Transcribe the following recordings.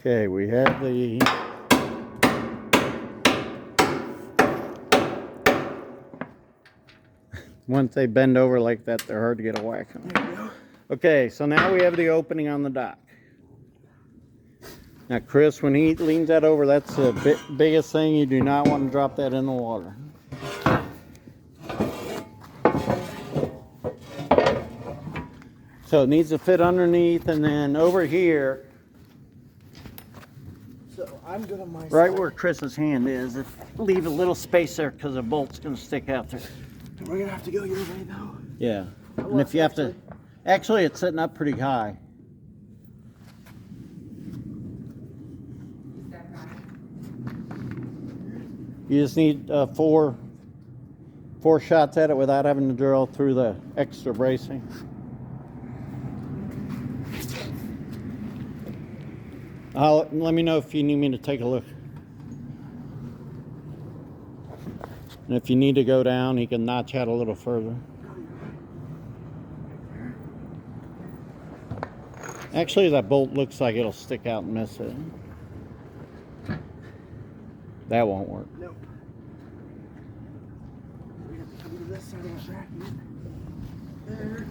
Okay, we have the once they bend over like that, they're hard to get a whack on. There you go. Okay, so now we have the opening on the dock. Now, Chris, when he leans that over, that's the biggest thing. You do not want to drop that in the water. So it needs to fit underneath, and then over here, So I'm good on my right side. where Chris's hand is, leave a little space there because the bolt's going to stick out there. We're gonna have to go your way though. Yeah. And if you have to, actually it's sitting up pretty high. You just need four shots at it without having to drill through the extra bracing. Let me know if you need me to take a look. And if you need to go down, he can notch out a little further. Actually, that bolt looks like it'll stick out and miss it. That won't work. Nope. We have to come to this side of the bracket. There.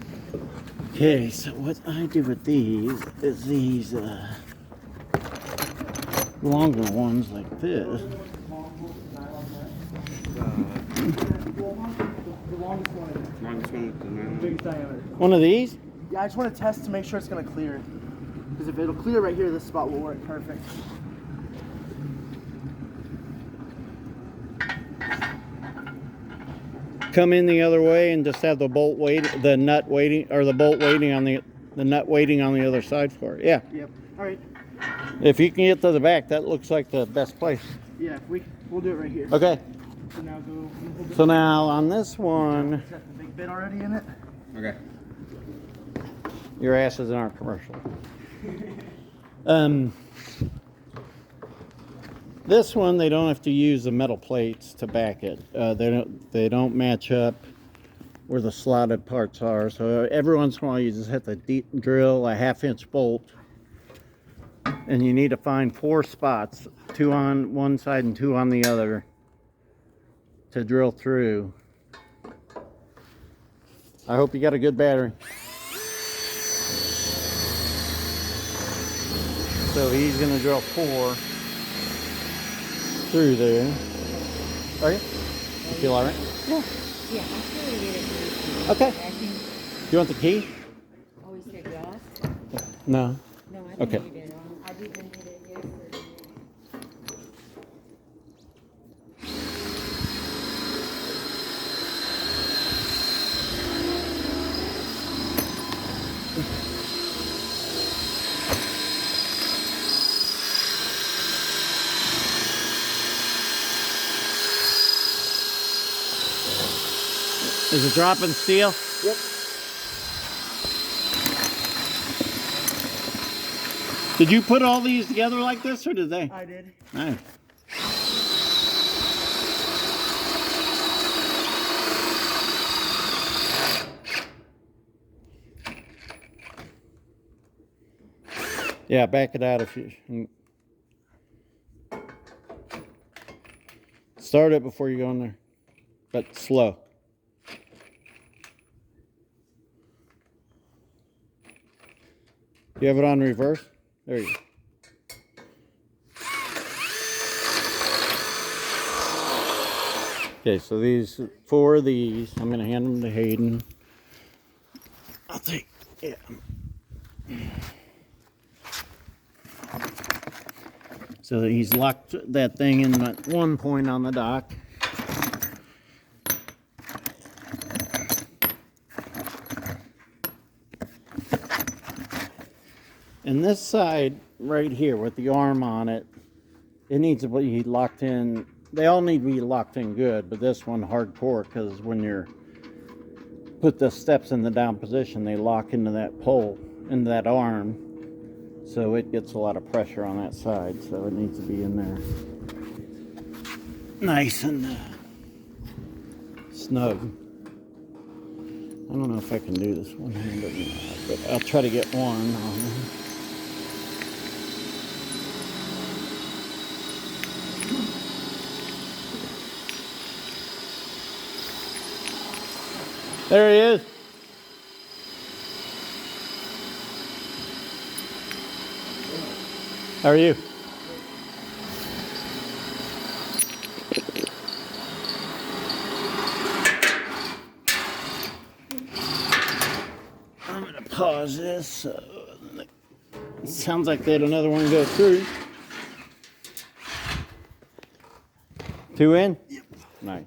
Okay, so what I do with these is these longer ones like this. The longest one. Longest one with the nylon. Biggest diameter. One of these? Yeah, I just want to test to make sure it's gonna clear. Because if it'll clear right here, this spot will work perfect. Come in the other way and just have the bolt the nut waiting, or the bolt waiting on the nut waiting on the other side for it. Yeah. Yep. All right. If you can get to the back, that looks like the best place. Yeah, we'll do it right here. Okay. So now go. So now on this one, Is that the big bit already in it? Okay. your ass is in our commercial. This one they don't have to use the metal plates to back it. They don't match up where the slotted parts are. So every once in a while you just have to drill a 1/2-inch bolt, and you need to find 4 spots, 2 on one side and 2 on the other, to drill through. I hope you got a good battery. So he's gonna drill 4 through there. Are you? You feel all right? Yeah, I feel really good. Okay. I think, Do you want the key? oh, you said yes? No. No, I Okay. didn't need it. I didn't need it yesterday. Is it dropping steel? Yep. Did you put all these together like this, or did they? I did. Nice. Yeah, back it out if you start it before you go in there, but slow. You have it on reverse? There you go. Okay, so these 4 of these, I'm going to hand them to Hayden. I'll take, yeah. So he's locked that thing in at one point on the dock. And this side right here with the arm on it, it needs to be locked in. They all need to be locked in good, but this one hardcore, because when you're put the steps in the down position, they lock into that pole, into that arm. So it gets a lot of pressure on that side, so it needs to be in there nice and snug. I don't know if I can do this one-handed or not, but I'll try to get one on there. There he is. How are you? I'm gonna pause this. Sounds like they had another one go through. 2 in? Yep. Nice.